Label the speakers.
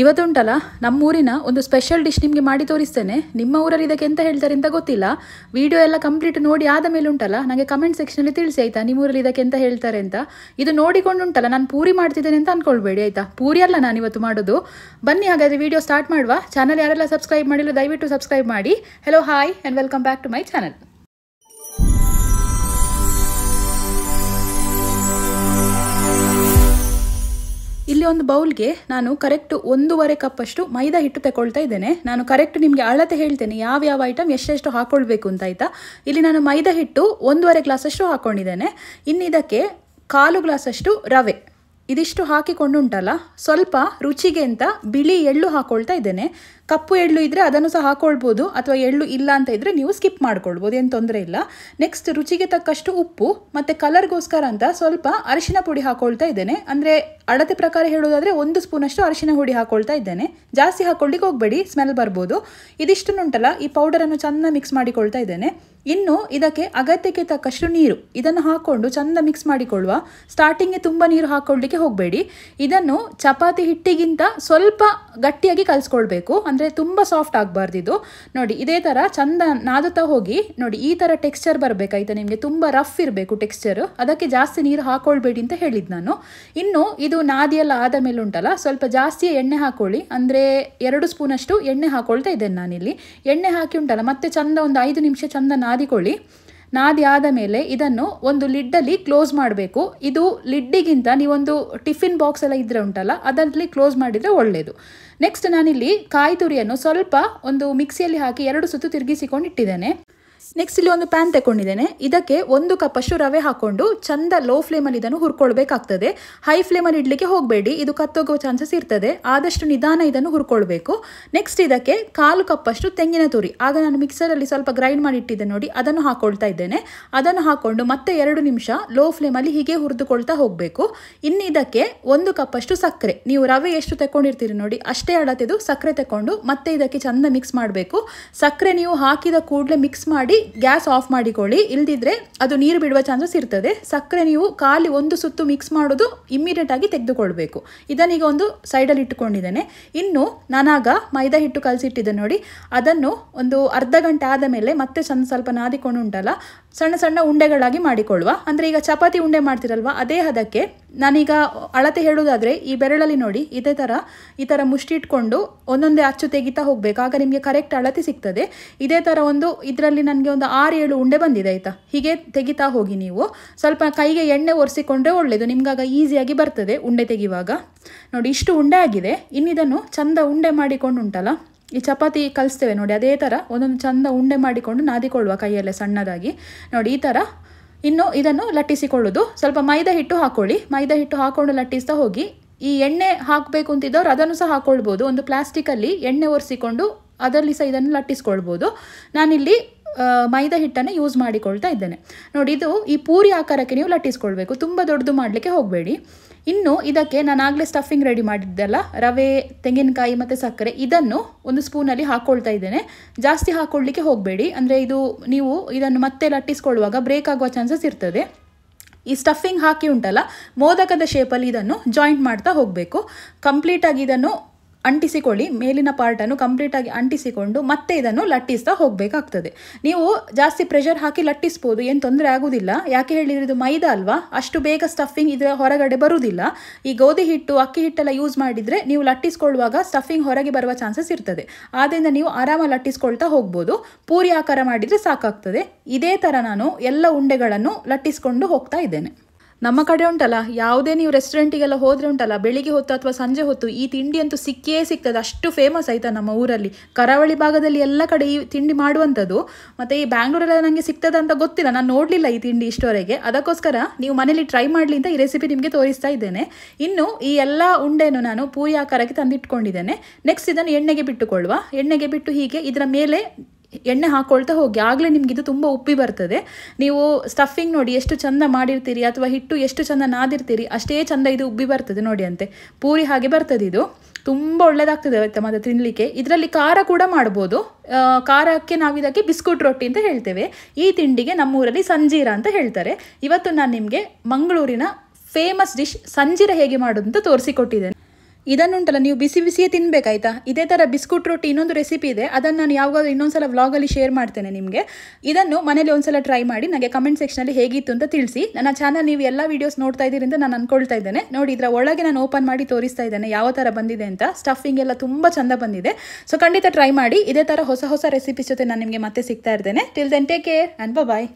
Speaker 1: ಇವತ್ತುಂಟಲ್ಲ ನಮ್ಮೂರಿನ ಒಂದು special dish ನಿಮಗೆ ಮಾಡಿ ತೋರಿಸ್ತೇನೆ. ನಿಮ್ಮ ಊರಲ್ಲಿ ಇದಕ್ಕೆ ಎಂತ ಹೇಳ್ತಾರೆ ಅಂತ ಗೊತ್ತಿಲ್ಲ. ವಿಡಿಯೋ ಎಲ್ಲ ಕಂಪ್ಲೀಟ್ ನೋಡಿ ಆದ ಮೇಲೆ ಉಂಟಲ್ಲ ನನಗೆ ಕಮೆಂಟ್ ಸೆಕ್ಷನಲ್ಲಿ ತಿಳಿಸಿ ಆಯಿತಾ, ನಿಮ್ಮ ಊರಲ್ಲಿ ಇದಕ್ಕೆ ಎಂತ ಹೇಳ್ತಾರೆ ಅಂತ. ಇದು ನೋಡಿಕೊಂಡು ಉಂಟಲ್ಲ ನಾನು ಪೂರಿ ಮಾಡ್ತಿದ್ದೇನೆ ಅಂತ ಅಂದ್ಕೊಳ್ಬೇಡಿ ಆಯಿತಾ. ಪೂರಿ ಅಲ್ಲ ನಾನು ಇವತ್ತು ಮಾಡೋದು. ಬನ್ನಿ ಹಾಗಾದರೆ ವಿಡಿಯೋ ಸ್ಟಾರ್ಟ್ ಮಾಡುವ. ಚಾನಲ್ ಯಾರೆಲ್ಲ ಸಬ್ಸ್ಕ್ರೈಬ್ ಮಾಡಿಲ್ಲ ದಯವಿಟ್ಟು ಸಬ್ಸ್ಕ್ರೈಬ್ ಮಾಡಿ. Hello hi and welcome back to my channel. ಇಲ್ಲಿ ಒಂದು ಬೌಲ್ಗೆ ನಾನು ಕರೆಕ್ಟ್ 1.5 ಕಪ್ಪಷ್ಟು ಮೈದಾ ಹಿಟ್ಟು ತಗೊಳ್ತಾ ಇದ್ದೇನೆ. ನಾನು ಕರೆಕ್ಟ್ ನಿಮಗೆ ಅಳತೆ ಹೇಳ್ತೇನೆ ಯಾವ ಐಟಮ್ ಎಷ್ಟೆಷ್ಟು ಹಾಕೊಳ್ಬೇಕು ಅಂತ ಆಯಿತಾ. ಇಲ್ಲಿ ನಾನು ಮೈದಾ ಹಿಟ್ಟು 1.5 ಗ್ಲಾಸಷ್ಟು ಹಾಕ್ಕೊಂಡಿದ್ದೇನೆ. ಇನ್ನು ಇದಕ್ಕೆ 1/4 ಗ್ಲಾಸಷ್ಟು ರವೆ ಇದಿಷ್ಟು ಹಾಕಿಕೊಂಡು ಉಂಟಲ್ಲ ಸ್ವಲ್ಪ ರುಚಿಗೆ ಅಂತ ಬಿಳಿ ಎಳ್ಳು ಹಾಕೊಳ್ತಾ ಇದ್ದೇನೆ. ಕಪ್ಪು ಎಳ್ಳು ಇದ್ದರೆ ಅದನ್ನು ಸಹ ಹಾಕೊಳ್ಬೋದು, ಅಥವಾ ಎಳ್ಳು ಇಲ್ಲ ಅಂತ ಇದ್ದರೆ ನೀವು ಸ್ಕಿಪ್ ಮಾಡ್ಕೊಳ್ಬೋದು, ಏನು ತೊಂದರೆ ಇಲ್ಲ. ನೆಕ್ಸ್ಟ್ ರುಚಿಗೆ ತಕ್ಕಷ್ಟು ಉಪ್ಪು ಮತ್ತು ಕಲರ್ಗೋಸ್ಕರ ಅಂತ ಸ್ವಲ್ಪ ಅರಿಶಿನ ಪುಡಿ ಹಾಕೊಳ್ತಾ ಇದ್ದೇನೆ. ಅಂದರೆ ಅಳತೆ ಪ್ರಕಾರ ಹೇಳೋದಾದರೆ 1 ಸ್ಪೂನಷ್ಟು ಅರಿಶಿನ ಹುಡಿ ಹಾಕೊಳ್ತಾ ಇದ್ದೇನೆ. ಜಾಸ್ತಿ ಹಾಕೊಳ್ಳಿಕ್ಕೆ ಹೋಗಬೇಡಿ, ಸ್ಮೆಲ್ ಬರ್ಬೋದು. ಇದಿಷ್ಟನ್ನುಂಟಲ್ಲ ಈ ಪೌಡರನ್ನು ಚೆಂದ ಮಿಕ್ಸ್ ಮಾಡಿಕೊಳ್ತಾ ಇದ್ದೇನೆ. ಇನ್ನು ಇದಕ್ಕೆ ಅಗತ್ಯಕ್ಕೆ ತಕ್ಕಷ್ಟು ನೀರು ಇದನ್ನು ಹಾಕ್ಕೊಂಡು ಚೆಂದ ಮಿಕ್ಸ್ ಮಾಡಿಕೊಳ್ಳುವ. ಸ್ಟಾರ್ಟಿಂಗ್ಗೆ ತುಂಬ ನೀರು ಹಾಕ್ಕೊಳ್ಳಿಕ್ಕೆ ಹೋಗಬೇಡಿ. ಇದನ್ನು ಚಪಾತಿ ಹಿಟ್ಟಿಗಿಂತ ಸ್ವಲ್ಪ ಗಟ್ಟಿಯಾಗಿ ಕಲಿಸ್ಕೊಳ್ಬೇಕು, ಅಂದರೆ ತುಂಬ ಸಾಫ್ಟ್ ಆಗಬಾರ್ದು ಇದು. ನೋಡಿ ಇದೇ ಥರ ಚೆಂದ ನಾದುತ್ತಾ ಹೋಗಿ. ನೋಡಿ ಈ ಥರ ಟೆಕ್ಸ್ಚರ್ ಬರಬೇಕಾಯ್ತಾ ನಿಮಗೆ, ತುಂಬ ರಫ್ ಇರಬೇಕು ಟೆಕ್ಸ್ಚರ್. ಅದಕ್ಕೆ ಜಾಸ್ತಿ ನೀರು ಹಾಕ್ಕೊಳ್ಬೇಡಿ ಅಂತ ಹೇಳಿದ್ದು ನಾನು. ಇನ್ನು ಇದು ನಾದಿಯೆಲ್ಲ ಆದ ಮೇಲೆ ಉಂಟಲ್ಲ ಸ್ವಲ್ಪ ಜಾಸ್ತಿ ಎಣ್ಣೆ ಹಾಕೊಳ್ಳಿ. ಅಂದರೆ 2 ಸ್ಪೂನಷ್ಟು ಎಣ್ಣೆ ಹಾಕೊಳ್ತಾ ಇದ್ದೇನೆ ನಾನಿಲ್ಲಿ. ಎಣ್ಣೆ ಹಾಕಿ ಉಂಟಲ್ಲ ಮತ್ತೆ ಚೆಂದ ಒಂದು 5 ನಿಮಿಷ ಚೆಂದ ನಾದಿಕೊಳ್ಳಿ. ನಾದಿ ಆದ ಮೇಲೆ ಇದನ್ನು ಒಂದು ಲಿಡ್ಡಲ್ಲಿ ಕ್ಲೋಸ್ ಮಾಡಬೇಕು. ಇದು ಲಿಡ್ಡಿಗಿಂತ ನೀವೊಂದು ಟಿಫಿನ್ ಬಾಕ್ಸ್ ಎಲ್ಲ ಇದ್ರೆ ಉಂಟಲ್ಲ ಅದರಲ್ಲಿ ಕ್ಲೋಸ್ ಮಾಡಿದರೆ ಒಳ್ಳೆಯದು. ನೆಕ್ಸ್ಟ್ ನಾನಿಲ್ಲಿ ಕಾಯಿ ತುರಿಯನ್ನು ಸ್ವಲ್ಪ ಒಂದು ಮಿಕ್ಸಿಯಲ್ಲಿ ಹಾಕಿ 2 ಸುತ್ತು ತಿರುಗಿಸಿಕೊಂಡು ಇಟ್ಟಿದ್ದೇನೆ. ನೆಕ್ಸ್ಟ್ ಇಲ್ಲಿ ಒಂದು ಪ್ಯಾನ್ ತಗೊಂಡಿದ್ದೇನೆ. ಇದಕ್ಕೆ 1 ಕಪ್ಪಷ್ಟು ರವೆ ಹಾಕ್ಕೊಂಡು ಚಂದ ಲೋ ಫ್ಲೇಮಲ್ಲಿ ಇದನ್ನು ಹುರ್ಕೊಳ್ಬೇಕಾಗ್ತದೆ. ಹೈ ಫ್ಲೇಮಲ್ಲಿ ಇಡಲಿಕ್ಕೆ ಹೋಗಬೇಡಿ, ಇದು ಕತ್ತೋಗೋ ಚಾನ್ಸಸ್ ಇರ್ತದೆ. ಆದಷ್ಟು ನಿಧಾನ ಇದನ್ನು ಹುರ್ಕೊಳ್ಬೇಕು. ನೆಕ್ಸ್ಟ್ ಇದಕ್ಕೆ 1/4 ಕಪ್ಪಷ್ಟು ತೆಂಗಿನ ತುರಿ, ಆಗ ನಾನು ಮಿಕ್ಸರಲ್ಲಿ ಸ್ವಲ್ಪ ಗ್ರೈಂಡ್ ಮಾಡಿ ಇಟ್ಟಿದ್ದೆ ನೋಡಿ, ಅದನ್ನು ಹಾಕ್ಕೊಳ್ತಾ ಇದ್ದೇನೆ. ಅದನ್ನು ಹಾಕ್ಕೊಂಡು ಮತ್ತೆ 2 ನಿಮಿಷ ಲೋ ಫ್ಲೇಮಲ್ಲಿ ಹೀಗೆ ಹುರಿದುಕೊಳ್ತಾ ಹೋಗಬೇಕು. ಇನ್ನು ಇದಕ್ಕೆ 1 ಕಪ್ಪಷ್ಟು ಸಕ್ಕರೆ, ನೀವು ರವೆ ಎಷ್ಟು ತಗೊಂಡಿರ್ತೀರಿ ನೋಡಿ ಅಷ್ಟೇ ಅಳತೆದು ಸಕ್ಕರೆ ತಗೊಂಡು ಮತ್ತೆ ಇದಕ್ಕೆ ಚಂದ ಮಿಕ್ಸ್ ಮಾಡಬೇಕು. ಸಕ್ಕರೆ ನೀವು ಹಾಕಿದ ಕೂಡಲೇ ಮಿಕ್ಸ್ ಮಾಡಿ ಗ್ಯಾಸ್ ಆಫ್ ಮಾಡಿಕೊಳ್ಳಿ, ಇಲ್ದಿದ್ರೆ ಅದು ನೀರು ಬಿಡುವ ಚಾನ್ಸಸ್ ಇರ್ತದೆ. ಸಕ್ಕರೆ ನೀವು ಖಾಲಿ 1 ಸುತ್ತು ಮಿಕ್ಸ್ ಮಾಡೋದು ಇಮ್ಮಿಡಿಯೇಟ್ ಆಗಿ ತೆಗೆದುಕೊಳ್ಬೇಕು. ಇದನ್ನೀಗ ಒಂದು ಸೈಡಲ್ಲಿ ಇಟ್ಟುಕೊಂಡಿದ್ದೇನೆ. ಇನ್ನು ನಾನಾಗ ಮೈದಾ ಹಿಟ್ಟು ಕಲಸಿಟ್ಟಿದ್ದೆ ನೋಡಿ, ಅದನ್ನು ಒಂದು ಅರ್ಧ ಗಂಟೆ ಆದ ಮೇಲೆ ಮತ್ತೆ ಸ್ವಲ್ಪ ನಾದಿಕೊಂಡು ಉಂಟಲ್ಲ ಸಣ್ಣ ಸಣ್ಣ ಉಂಡೆಗಳಾಗಿ ಮಾಡಿಕೊಳ್ಳುವ. ಅಂದರೆ ಈಗ ಚಪಾತಿ ಉಂಡೆ ಮಾಡ್ತಿರಲ್ವ ಅದೇ ಹದಕ್ಕೆ. ನಾನೀಗ ಅಳತೆ ಹೇಳೋದಾದರೆ ಈ ಬೆರಳಲ್ಲಿ ನೋಡಿ ಈ ಥರ ಮುಷ್ಟಿ ಇಟ್ಕೊಂಡು ಒಂದೊಂದೇ ಅಚ್ಚು ತೆಗಿತಾ ಹೋಗಬೇಕು, ಆಗ ನಿಮಗೆ ಕರೆಕ್ಟ್ ಅಳತೆ ಸಿಗ್ತದೆ. ಇದೇ ಥರ ಇದರಲ್ಲಿ ನನಗೆ ಒಂದು 6-7 ಉಂಡೆ ಬಂದಿದೆ ಆಯಿತಾ. ಹೀಗೆ ತೆಗಿತಾ ಹೋಗಿ. ನೀವು ಸ್ವಲ್ಪ ಕೈಗೆ ಎಣ್ಣೆ ಒರೆಸಿಕೊಂಡ್ರೆ ಒಳ್ಳೆಯದು, ನಿಮ್ಗಾಗ ಈಸಿಯಾಗಿ ಬರ್ತದೆ ಉಂಡೆ ತೆಗಿವಾಗ. ನೋಡಿ ಇಷ್ಟು ಉಂಡೆ ಆಗಿದೆ. ಇನ್ನಿದನ್ನು ಚಂದ ಉಂಡೆ ಮಾಡಿಕೊಂಡು ಉಂಟಲ್ಲ ಈ ಚಪಾತಿ ಕಲಿಸ್ತೇವೆ ನೋಡಿ ಅದೇ ಥರ ಒಂದೊಂದು ಚಂದ ಉಂಡೆ ಮಾಡಿಕೊಂಡು ನಾದಿಕೊಳ್ಳುವ ಕೈಯಲ್ಲೇ ಸಣ್ಣದಾಗಿ. ನೋಡಿ ಈ ಥರ. ಇನ್ನು ಇದನ್ನು ಲಟ್ಟಿಸಿಕೊಳ್ಳೋದು. ಸ್ವಲ್ಪ ಮೈದಾ ಹಿಟ್ಟು ಹಾಕ್ಕೊಳ್ಳಿ. ಮೈದಾ ಹಿಟ್ಟು ಹಾಕ್ಕೊಂಡು ಲಟ್ಟಿಸ್ತಾ ಹೋಗಿ. ಈ ಎಣ್ಣೆ ಹಾಕಬೇಕು ಅಂತಿದ್ದವ್ರು ಅದನ್ನು ಸಹ ಹಾಕ್ಕೊಳ್ಬೋದು. ಒಂದು ಪ್ಲಾಸ್ಟಿಕಲ್ಲಿ ಎಣ್ಣೆ ಒರೆಸಿಕೊಂಡು ಅದರಲ್ಲಿ ಸಹ ಇದನ್ನು ಲಟ್ಟಿಸ್ಕೊಳ್ಬೋದು. ನಾನಿಲ್ಲಿ ಮೈದಾ ಹಿಟ್ಟನ್ನು ಯೂಸ್ ಮಾಡಿಕೊಳ್ತಾ ಇದ್ದೇನೆ. ನೋಡಿ ಇದು ಈ ಪೂರಿ ಆಕಾರಕ್ಕೆ ನೀವು ಲಟ್ಟಿಸ್ಕೊಳ್ಬೇಕು, ತುಂಬ ದೊಡ್ಡದು ಮಾಡಲಿಕ್ಕೆ ಹೋಗಬೇಡಿ. ಇನ್ನು ಇದಕ್ಕೆ ನಾನು ಆಗಲೇ ಸ್ಟಫಿಂಗ್ ರೆಡಿ ಮಾಡಿದ್ದೆಲ್ಲ ರವೆ, ತೆಂಗಿನಕಾಯಿ ಮತ್ತು ಸಕ್ಕರೆ, ಇದನ್ನು 1 ಸ್ಪೂನಲ್ಲಿ ಹಾಕ್ಕೊಳ್ತಾ ಇದ್ದೇನೆ. ಜಾಸ್ತಿ ಹಾಕ್ಕೊಳ್ಳಿಕ್ಕೆ ಹೋಗಬೇಡಿ, ಅಂದರೆ ನೀವು ಇದನ್ನು ಮತ್ತೆ ಲಟ್ಟಿಸ್ಕೊಳ್ಳುವಾಗ ಬ್ರೇಕ್ ಆಗುವ ಚಾನ್ಸಸ್ ಇರ್ತದೆ. ಈ ಸ್ಟಫಿಂಗ್ ಹಾಕಿ ಉಂಟಲ್ಲ ಮೋದಕದ ಶೇಪಲ್ಲಿ ಇದನ್ನು ಜಾಯಿಂಟ್ ಮಾಡ್ತಾ ಹೋಗಬೇಕು. ಕಂಪ್ಲೀಟಾಗಿ ಇದನ್ನು ಅಂಟಿಸಿಕೊಳ್ಳಿ. ಮೇಲಿನ ಪಾರ್ಟನ್ನು ಕಂಪ್ಲೀಟಾಗಿ ಅಂಟಿಸಿಕೊಂಡು ಮತ್ತೆ ಇದನ್ನು ಲಟ್ಟಿಸ್ತಾ ಹೋಗಬೇಕಾಗ್ತದೆ. ನೀವು ಜಾಸ್ತಿ ಪ್ರೆಷರ್ ಹಾಕಿ ಲಟ್ಟಿಸ್ಬೋದು, ಏನು ತೊಂದರೆ ಆಗೋದಿಲ್ಲ. ಯಾಕೆ ಹೇಳಿದರೆ ಇದು ಮೈದಾ ಅಲ್ವಾ, ಅಷ್ಟು ಬೇಗ ಸ್ಟಫಿಂಗ್ ಇದರ ಹೊರಗಡೆ ಬರುವುದಿಲ್ಲ. ಈ ಗೋಧಿ ಹಿಟ್ಟು ಅಕ್ಕಿ ಹಿಟ್ಟೆಲ್ಲ ಯೂಸ್ ಮಾಡಿದರೆ ನೀವು ಲಟ್ಟಿಸ್ಕೊಳ್ಳುವಾಗ ಸ್ಟಫಿಂಗ್ ಹೊರಗೆ ಬರುವ ಚಾನ್ಸಸ್ ಇರ್ತದೆ. ಆದ್ದರಿಂದ ನೀವು ಆರಾಮಾಗಿ ಲಟ್ಟಿಸ್ಕೊಳ್ತಾ ಹೋಗ್ಬೋದು. ಪೂರಿ ಆಕಾರ ಮಾಡಿದರೆ ಸಾಕಾಗ್ತದೆ. ಇದೇ ಥರ ನಾನು ಎಲ್ಲ ಉಂಡೆಗಳನ್ನು ಲಟ್ಟಿಸ್ಕೊಂಡು ಹೋಗ್ತಾ ಇದ್ದೇನೆ. ನಮ್ಮ ಕಡೆ ಉಂಟಲ್ಲ ಯಾವುದೇ ನೀವು ರೆಸ್ಟೋರೆಂಟಿಗೆಲ್ಲ ಹೋದರೆ ಉಂಟಲ್ಲ ಬೆಳಿಗ್ಗೆ ಹೊತ್ತು ಅಥವಾ ಸಂಜೆ ಹೊತ್ತು ಈ ತಿಂಡಿ ಅಂತೂ ಸಿಕ್ಕೇ ಸಿಗ್ತದೆ, ಅಷ್ಟು ಫೇಮಸ್ ಆಯಿತಾ ನಮ್ಮ ಊರಲ್ಲಿ. ಕರಾವಳಿ ಭಾಗದಲ್ಲಿ ಎಲ್ಲ ಕಡೆ ಈ ತಿಂಡಿ ಮಾಡುವಂಥದ್ದು. ಮತ್ತು ಈ ಬ್ಯಾಂಗ್ಳೂರೆಲ್ಲ ನನಗೆ ಸಿಗ್ತದೆ ಅಂತ ಗೊತ್ತಿಲ್ಲ, ನಾನು ನೋಡಲಿಲ್ಲ ಈ ತಿಂಡಿ ಇಷ್ಟವರೆಗೆ. ಅದಕ್ಕೋಸ್ಕರ ನೀವು ಮನೇಲಿ ಟ್ರೈ ಮಾಡಲಿ ಅಂತ ಈ ರೆಸಿಪಿ ನಿಮಗೆ ತೋರಿಸ್ತಾ ಇದ್ದೇನೆ. ಇನ್ನು ಈ ಎಲ್ಲ ಉಂಡೆಯನ್ನು ನಾನು ಪೂರಿ ಆಕಾರಕ್ಕೆ ತಂದಿಟ್ಕೊಂಡಿದ್ದೇನೆ. ನೆಕ್ಸ್ಟ್ ಇದನ್ನು ಎಣ್ಣೆಗೆ ಬಿಟ್ಟುಕೊಳ್ಳುವ. ಎಣ್ಣೆಗೆ ಬಿಟ್ಟು ಹೀಗೆ ಇದರ ಮೇಲೆ ಎಣ್ಣೆ ಹಾಕ್ಕೊಳ್ತಾ ಹೋಗಿ, ಆಗಲೇ ನಿಮ್ಗೆ ಇದು ತುಂಬ ಉಪ್ಪಿ ಬರ್ತದೆ. ನೀವು ಸ್ಟಫಿಂಗ್ ನೋಡಿ ಎಷ್ಟು ಚಂದ ಮಾಡಿರ್ತೀರಿ ಅಥವಾ ಹಿಟ್ಟು ಎಷ್ಟು ಚಂದ ನಾದಿರ್ತೀರಿ ಅಷ್ಟೇ ಚಂದ ಇದು ಉಬ್ಬಿ ಬರ್ತದೆ ನೋಡಿ. ಅಂತೆ ಪೂರಿ ಹಾಗೆ ಬರ್ತದೆ. ಇದು ತುಂಬ ಒಳ್ಳೆಯದಾಗ್ತದೆ ಆಯಿತಾ ಮತ್ತೆ ತಿನ್ನಲಿಕ್ಕೆ. ಇದರಲ್ಲಿ ಖಾರ ಕೂಡ ಮಾಡ್ಬೋದು. ಖಾರಕ್ಕೆ ನಾವು ಇದಕ್ಕೆ ಬಿಸ್ಕುಟ್ ರೊಟ್ಟಿ ಅಂತ ಹೇಳ್ತೇವೆ. ಈ ತಿಂಡಿಗೆ ನಮ್ಮೂರಲ್ಲಿ ಸಂಜೀರ ಅಂತ ಹೇಳ್ತಾರೆ. ಇವತ್ತು ನಾನು ನಿಮಗೆ ಮಂಗಳೂರಿನ ಫೇಮಸ್ ಡಿಶ್ ಸಂಜೀರ ಹೇಗೆ ಮಾಡೋದು ಅಂತ ತೋರಿಸಿಕೊಟ್ಟಿದ್ದೇನೆ. ಇದನ್ನುಂಟಲ್ಲ ನೀವು ಬಿಸಿ ಬಿಸಿಯೇ ತಿನ್ಬೇಕಾಯ್ತಾ. ಇದೇ ಥರ ಬಿಸ್ಕುಟ್ ರೊಟ್ಟಿ ಇನ್ನೊಂದು ರೆಸಿಪಿ ಇದೆ, ಅದನ್ನು ನಾನು ಯಾವಾಗಾದ್ರೂ ಇನ್ನೊಂದ್ಸಲ ವ್ಲಾಗಲ್ಲಿ ಶೇರ್ ಮಾಡ್ತೇನೆ ನಿಮಗೆ. ಇದನ್ನು ಮನೇಲಿ ಒಂದ್ಸಲ ಟ್ರೈ ಮಾಡಿ ನನಗೆ ಕಮೆಂಟ್ ಸೆಕ್ಷನಲ್ಲಿ ಹೇಗಿತ್ತು ಅಂತ ತಿಳಿಸಿ. ನನ್ನ ಚಾನಲ್ ನೀವು ಎಲ್ಲ ವೀಡಿಯೋಸ್ ನೋಡ್ತಾ ಇದ್ದೀರಿ ಅಂತ ನಾನು ಅನ್ಕೊಳ್ತಾ ಇದ್ದೇನೆ. ನೋಡಿ, ಇದರ ಒಳಗೆ ನಾನು ಓಪನ್ ಮಾಡಿ ತೋರಿಸ್ತಾ ಇದ್ದೇನೆ ಯಾವ ಥರ ಬಂದಿದೆ ಅಂತ. ಸ್ಟಫಿಂಗ್ ಎಲ್ಲ ತುಂಬ ಚಂದ ಬಂದಿದೆ. ಸೊ ಖಂಡಿತ ಟ್ರೈ ಮಾಡಿ. ಇದೇ ಥರ ಹೊಸ ಹೊಸ ರೆಸಿಪೀಸ್ ಜೊತೆ ನಾನು ನಿಮಗೆ ಮತ್ತೆ ಸಿಗ್ತಾ ಇರ್ತೇನೆ. Till then take care and bye.